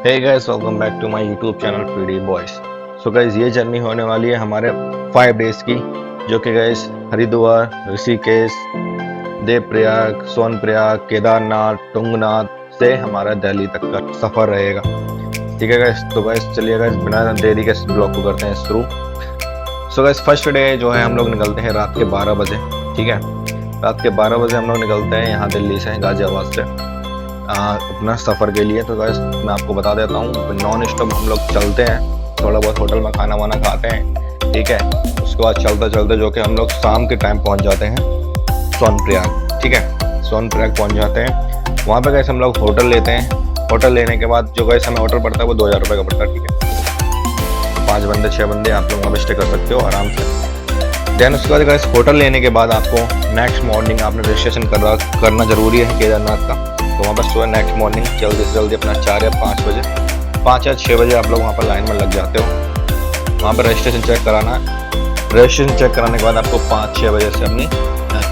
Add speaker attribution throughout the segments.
Speaker 1: Hey guys, welcome back to my YouTube channel PD boys. So guys, ये journey होने वाली है हमारे 5 डेज की, जो कि गाइस हरिद्वार, ऋषिकेश, देवप्रयाग, सोनप्रयाग, केदारनाथ, तुंगनाथ से हमारा दिल्ली तक का सफर रहेगा। ठीक है गाइस, तो गाइस चलिए गाइस बिना देरी के इस ब्लॉग को करते हैं शुरू। सो गाइस, फर्स्ट डे जो है हम लोग निकलते हैं रात के 12 बजे। ठीक है, रात के 12 बजे हम लोग निकलते हैं यहाँ दिल्ली से, गाजियाबाद से अपना सफ़र के लिए। तो गाइस मैं आपको बता देता हूँ, नॉन स्टॉप हम लोग चलते हैं, थोड़ा बहुत होटल में खाना वाना खाते हैं। ठीक है, उसके बाद चलते चलते जो कि हम लोग शाम के टाइम पहुँच जाते हैं सोनप्रयाग। ठीक है, सोनप्रयाग पहुँच जाते हैं। वहाँ पे गाइस हम लोग होटल लेते हैं। होटल लेने के बाद जो गाइस हमें होटल पड़ता है वो 2000 रुपये का पड़ता है। ठीक है, 5 बंदे 6 बंदे आप लोग वहाँ पर स्टे कर सकते हो आराम से। देन उसके बाद गाइस होटल लेने के बाद आपको नेक्स्ट मॉर्निंग आपने रजिस्ट्रेशन करना जरूरी है केदारनाथ का। तो वहाँ पर सुबह नेक्स्ट मॉर्निंग जल्दी से जल्दी अपना 4 या 5 बजे, 5 या 6 बजे आप लोग वहाँ पर लाइन में लग जाते हो। वहाँ पर रजिस्ट्रेशन चेक कराना है। रजिस्ट्रेशन चेक कराने के बाद आपको 5-6 बजे से अपनी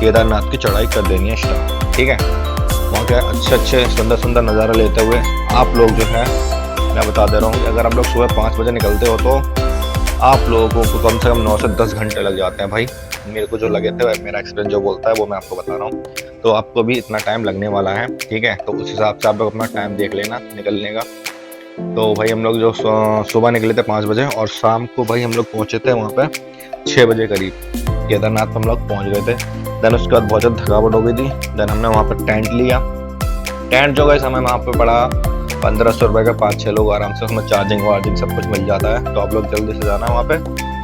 Speaker 1: केदारनाथ की चढ़ाई कर देनी है स्टार्ट। ठीक है, वहाँ के अच्छे सुंदर सुंदर नज़ारा लेते हुए आप लोग जो है, मैं बता दे रहा हूँ कि अगर आप लोग सुबह 5 बजे निकलते हो तो आप लोगों को कम से कम 9 से 10 घंटे लग जाते हैं। भाई मेरे को जो लगे थे, मेरा एक्सपीरियंस जो बोलता है वो मैं आपको बता रहा हूँ। तो आपको भी इतना टाइम लगने वाला है। ठीक है, तो उस हिसाब से आप लोग अपना टाइम देख लेना निकलने का। तो भाई हम लोग जो सुबह निकले थे 5 बजे और शाम को भाई हम लोग पहुँचे थे वहाँ पे 6 बजे करीब केदारनाथ हम लोग पहुँच गए थे। देन उसके बाद बहुत ज़्यादा थकावट हो गई थी। देन हमने वहाँ पर टेंट लिया। टेंट जो गए हमें वहाँ पर पड़ा 1500 रुपये का, 5-6 लोग आराम से, उसमें चार्जिंग वार्जिंग सब कुछ मिल जाता है। तो आप लोग जल्दी से जाना वहाँ पे।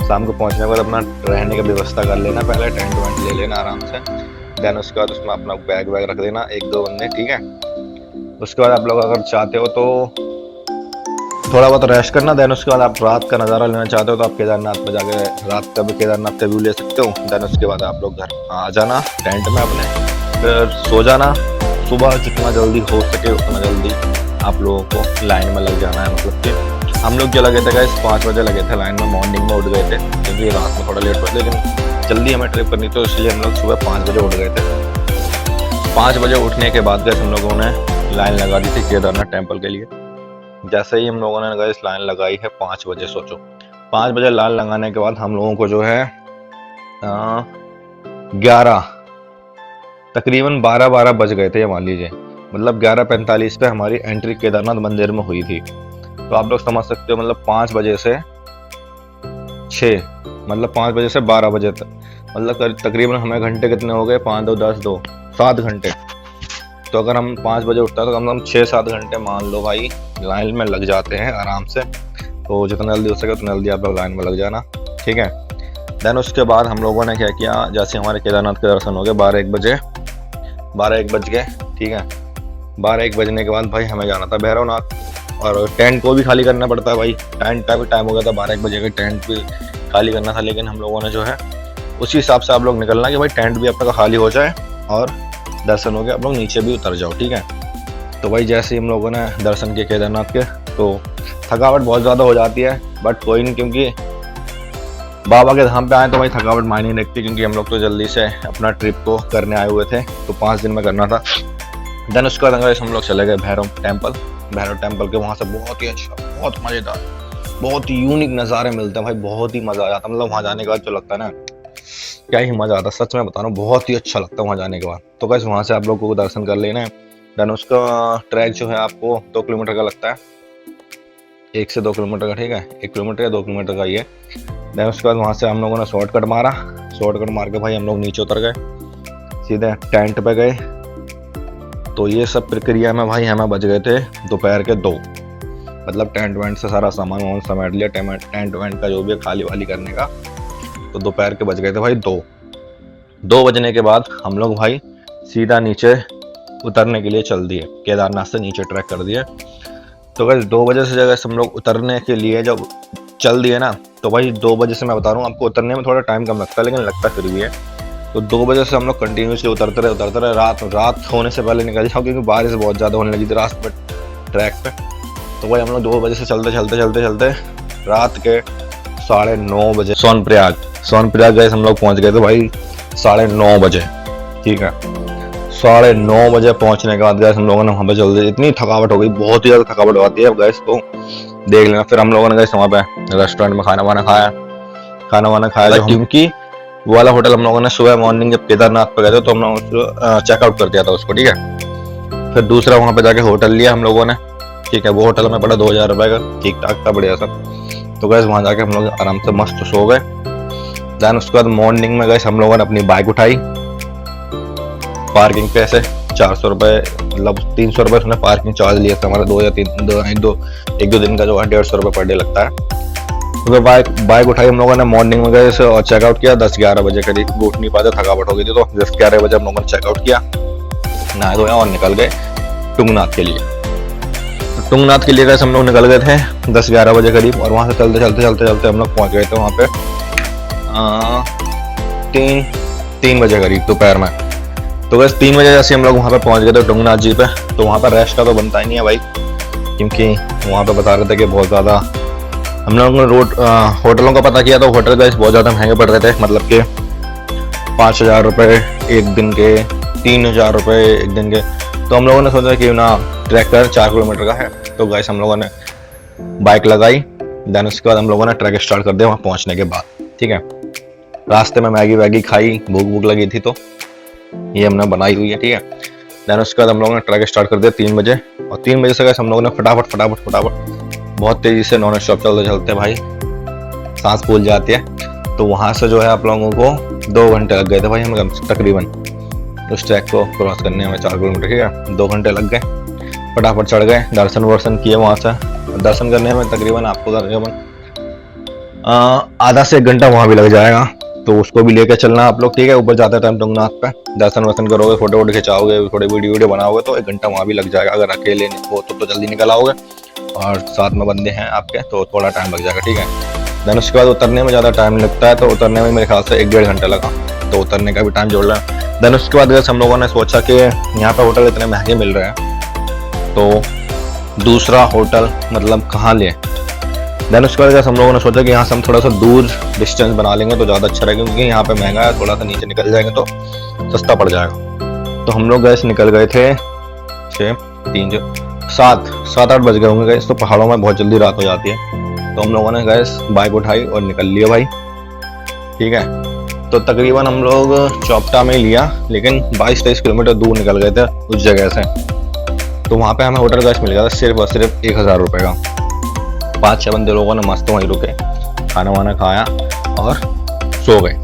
Speaker 1: शाम को पहुँचने के बाद अपना रहने की व्यवस्था कर लेना, पहले टेंट वेंट ले लेना आराम से। देन उसके बाद उसमें अपना बैग वैग रख देना 1-2 बंदे। ठीक है, उसके बाद आप लोग अगर चाहते हो तो थोड़ा बहुत रेस्ट करना। देन उसके बाद आप रात का नज़ारा लेना चाहते हो तो आप केदारनाथ में जाके रात का भी केदारनाथ का व्यू ले सकते हो। देन उसके बाद आप लोग घर आ जाना टेंट में अपने, फिर सो जाना। सुबह जितना जल्दी हो सके उतना जल्दी आप लोगों को लाइन में लग जाना है। मतलब कि हम लोग जो लगे थे गाइस 5 बजे लगे थे लाइन में, मॉर्निंग में उठ गए थे क्योंकि रात में थोड़ा लेट हुआ, लेकिन जल्दी हमें ट्रिप करनी तो इसलिए हम लोग सुबह 5 बजे उठ गए थे। 5 बजे उठने के बाद गाइस हम लोगों ने लाइन लगा दी थी केदारनाथ टेम्पल के लिए। जैसे ही हम लोगों ने गाइस लाइन लगाई है 5 बजे, सोचो 5 बजे लाइन लगाने के बाद हम लोगों को जो है 11 तकरीबन 12 बज गए थे, मान लीजिए। मतलब 11:45 पे हमारी एंट्री केदारनाथ मंदिर में हुई थी। तो आप लोग समझ सकते हो, मतलब 5 बजे से 6, मतलब 5 बजे से 12 बजे तक, मतलब तकरीबन हमें घंटे कितने हो गए, 5 2 10 2 7 घंटे। तो अगर हम 5 बजे उठता है तो कम से कम 6-7 घंटे मान लो भाई लाइन में लग जाते हैं आराम से। तो जितना जल्दी हो सके उतना जल्दी आप लोग लाइन में लग जाना। ठीक है, देन उसके बाद हम लोगों ने क्या किया, जैसे हमारे केदारनाथ के दर्शन हो गए 12-1 बज गए। ठीक है, 12-1 बजने के बाद भाई हमें जाना था भैरवनाथ, और टेंट को भी खाली करना पड़ता है भाई। टेंट का भी टाइम हो गया था, 12-1 बजे का टेंट भी खाली करना था। लेकिन हम लोगों ने जो है उसी हिसाब से आप लोग निकलना कि भाई टेंट भी आपका खाली हो जाए और दर्शन हो गया, आप लोग नीचे भी उतर जाओ। ठीक है, तो भाई जैसे ही हम लोगों ने दर्शन किए केदारनाथ के, तो थकावट बहुत ज़्यादा हो जाती है, बट कोई नहीं, क्योंकि बाबा के धाम पे आए तो भाई थकावट मायने नहीं रखती, क्योंकि हम लोग तो जल्दी से अपना ट्रिप को करने आए हुए थे, तो 5 दिन में करना था। देन उसके बाद हम लोग चले गए भैरव टेम्पल के। वहाँ से बहुत ही अच्छा, बहुत मज़ेदार, बहुत ही यूनिक नज़ारे मिलते हैं भाई, बहुत ही मज़ा आ जाता है। मतलब वहाँ जाने के बाद जो लगता है ना, क्या ही मज़ा आता है, सच में बता रहा हूँ, बहुत ही अच्छा लगता है वहाँ जाने के बाद। तो गाइस वहाँ से आप लोगों को दर्शन कर लेना है। देन उसका ट्रैक जो है आपको 2 किलोमीटर का लगता है, 1 से 2 किलोमीटर का। ठीक है, 1 किलोमीटर या 2 किलोमीटर का ये। देन उसके बाद वहाँ से हम लोगों ने शॉर्टकट मार के भाई हम लोग नीचे उतर गए, सीधे टेंट पे गए। तो ये सब प्रक्रिया में भाई हमें बज गए थे दोपहर के 2। मतलब टेंट वेंट से सारा सामान समेट लिया, टेंट वेंट का जो भी खाली वाली करने का। तो दोपहर के बज गए थे भाई 2 बजने के बाद हम लोग भाई सीधा नीचे उतरने के लिए चल दिए, केदारनाथ से नीचे ट्रैक कर दिए। तो भाई 2 बजे से जगह हम लोग उतरने के लिए जब चल दिए ना, तो भाई 2 बजे से मैं बता रहा हूँ आपको, उतरने में थोड़ा टाइम कम लगता है, लेकिन लगता फिर भी है। तो 2 बजे से हम लोग कंटिन्यूसली उतरते रहे। रात होने से पहले निकल जाओ, क्योंकि बारिश बहुत ज़्यादा होने लगी थी रास्ते पे, ट्रैक पे। तो भाई हम लोग 2 बजे से चलते रात के 9:30 बजे सोनप्रयाग गए। हम लोग पहुँच गए थे भाई 9:30 बजे। ठीक है, 9:30 बजे पहुंचने के बाद गैस हम लोगों ने वहाँ पे जल्दी, इतनी थकावट हो गई, बहुत ही ज्यादा थकावट हो जाती है गैस, तो देख लेना। फिर हम लोगों ने गैस वहाँ पे रेस्टोरेंट में खाना वाना खाया जो, क्योंकि वो वाला होटल हम लोगों ने सुबह मॉर्निंग जब केदारनाथ पे गए थे तो हम लोगों चेकआउट कर दिया था उसको, ठीक है। फिर दूसरा वहाँ पे जाके होटल लिया हम लोगों ने, ठीक है। वो होटल में पड़ा 2000 रुपए का, ठीक ठाक था, बढ़िया सा। तो गैस वहाँ जाके हम लोग आराम से मस्त सो गए। देन उसके बाद मॉर्निंग में गैस हम लोगों ने अपनी बाइक उठाई, पार्किंग पे ऐसे 400 रुपए, मतलब 300 रुपए उसने पार्किंग चार्ज लिया था हमारा, एक दो दिन का जो है 150 रुपए पर डे लगता है। तो बाइक उठाई हम लोगों ने, मॉर्निंग में गए और चेकआउट किया 10-11 बजे करीब। वो उठ नहीं पाते, थकावट हो गई थी, तो 10-11 बजे हम लोगों ने चेकआउट किया, नहाया धोया और निकल गए टुंगनाथ के लिए। तो टुंगनाथ के लिए गए हम लोग निकल गए थे 10-11 बजे करीब, और वहां से चलते हम लोग पहुंच गए थे वहां पे 3 बजे करीब दोपहर में। तो बस 3 बजे जैसे हम लोग वहाँ पे पहुँच गए थे टुंगनाथ जी पे। तो वहाँ पर रेस्ट का तो बनता ही नहीं है भाई, क्योंकि वहाँ पे बता रहे थे कि बहुत ज़्यादा, हम लोगों ने होटलों का पता किया तो होटल गैस बहुत ज़्यादा महंगे पड़ रहे थे, मतलब कि 5000 रुपये एक दिन के, 3000 रुपये एक दिन के। तो हम लोगों ने सोचा कि ना ट्रैक 4 किलोमीटर का है, तो गैस हम लोगों ने बाइक लगाई। देन उसके बाद हम लोगों ने ट्रैक स्टार्ट कर दिया वहाँ पहुँचने के बाद, ठीक है। रास्ते में मैगी वैगी खाई, भूख लगी थी तो ये हमने बनाई हुई है, ठीक है। देन उसके बाद हम लोगों ने ट्रैक स्टार्ट कर दिया 3 बजे, और 3 बजे से गैस हम लोगों ने फटाफट बहुत तेजी से नॉन स्टॉप चलते भाई, सांस फूल जाती है। तो वहां से जो है आप लोगों को 2 घंटे लग गए थे भाई हमें तकरीबन उस ट्रैक को क्रॉस करने में, 4 किलोमीटर, ठीक है। 2 घंटे लग गए, फटाफट चढ़ गए, दर्शन वर्शन किए वहां से। दर्शन करने में तकरीबन आपको आधा से 1 घंटा वहां भी लग जाएगा, तो उसको भी लेके चलना आप लोग, ठीक है। ऊपर जाते टाइम टुंगनाथ पे दर्शन वर्शन करोगे, फोटो वोटो खिंचाओगे, थोड़े वीडियो बनाओगे, तो 1 घंटा वहां भी लग जाएगा। अगर अकेले हो तो जल्दी निकल आओगे, और साथ में बंदे हैं आपके तो थोड़ा टाइम लग जाएगा, ठीक है। देन उसके बाद उतरने में ज़्यादा टाइम लगता है, तो उतरने में मेरे ख्याल से 1-1.5 घंटा लगा, तो उतरने का भी टाइम जोड़ लें। देन उसके बाद हम लोगों ने सोचा कि यहाँ पे होटल इतने महंगे मिल रहे हैं, तो दूसरा होटल मतलब कहाँ लें। देन उसके बाद हम लोगों ने सोचा कि यहाँ से हम थोड़ा सा दूर डिस्टेंस बना लेंगे तो ज़्यादा अच्छा रहेगा, क्योंकि यहाँ पे महंगा है, थोड़ा सा नीचे निकल जाएंगे तो सस्ता पड़ जाएगा। तो हम लोग गैस निकल गए थे 7-8 बज गए होंगे गैस, तो पहाड़ों में बहुत जल्दी रात हो जाती है। तो हम लोगों ने गैस बाइक उठाई और निकल लिया भाई, ठीक है। तो तकरीबन हम लोग चौपटा में लिया, लेकिन 22-23 किलोमीटर दूर निकल गए थे उस जगह से। तो वहाँ पे हमें होटल गैस मिल गया था सिर्फ और सिर्फ 1000 रुपये का। 5-6 बंदे लोगों ने मस्त वहीं रुके, खाना वाना खाया और सो गए।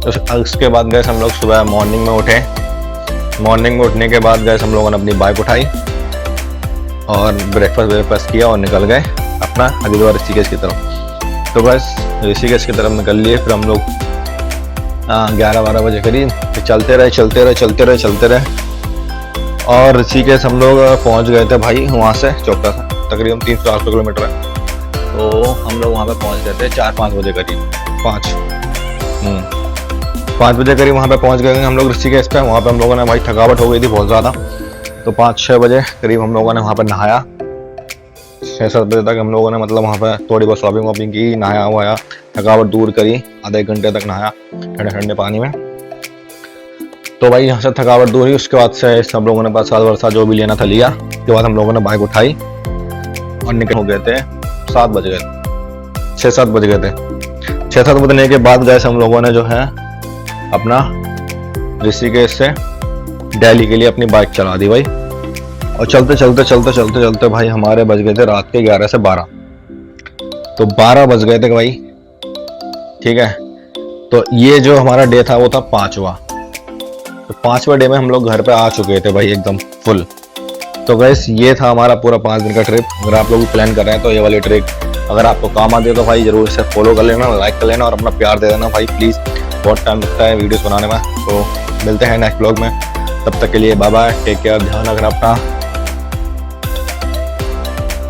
Speaker 1: तो उसके बाद गैस हम लोग सुबह मॉर्निंग में उठे। मॉर्निंग में उठने के बाद गैस हम लोगों ने अपनी बाइक उठाई और ब्रेकफास्ट किया और निकल गए अपना हरिद्वार ऋषिकेश की तरफ। तो बस ऋषिकेश की तरफ निकल लिए। फिर हम लोग 11-12 बजे करीब चलते रहे और ऋषिकेश हम लोग पहुंच गए थे भाई। वहाँ से चौपटा से तकरीबन 300-400 किलोमीटर है, तो हम लोग वहाँ पे पहुँच गए थे 4-5 बजे करीब, 5 बजे करीब वहाँ पे पहुँच गए हम लोग ऋषिकेश पे। वहाँ पे हम लोगों ने भाई थकावट हो गई थी बहुत ज़्यादा, तो 5-6 बजे करीब हम लोगों ने वहाँ पे नहाया। 6-7 बजे तक हम लोगों ने मतलब वहाँ पे थोड़ी बहुत शॉपिंग वॉपिंग की, नहाया हुआ, थकावट दूर करी, आधे 1 घंटे तक नहाया ठंडे पानी में। तो भाई यहाँ से थकावट दूर हुई। उसके बाद से सब लोगों ने प्रसाद वरसाद जो भी लेना था लिया। उसके बाद हम लोगों ने बाइक उठाई और निकल हो गए थे 7 बज गए, 6-7 बज गए थे। 6-7 बजने के बाद गए हम लोगों ने जो है अपना ऋषिकेश से दिल्ली के लिए अपनी बाइक चला दी भाई। और चलते भाई हमारे बज गए थे रात के 11 से 12, तो 12 बज गए थे भाई, ठीक है। तो ये जो हमारा डे था वो था 5वां। तो 5वें डे में हम लोग घर पे आ चुके थे भाई एकदम फुल। तो गैस ये था हमारा पूरा 5 दिन का ट्रिप। अगर आप लोग भी प्लान कर रहे हैं तो ये वाली ट्रिप अगर आपको काम आती है तो भाई जरूर इसे फॉलो कर लेना, लाइक कर लेना और अपना प्यार दे देना भाई प्लीज़। बहुत टाइम लगता है वीडियोस बनाने में। तो मिलते हैं नेक्स्ट ब्लॉग में, तब तक के लिए बाय बाय, टेक केयर, ध्यान रखना अपना।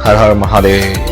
Speaker 1: हर हर महादेव।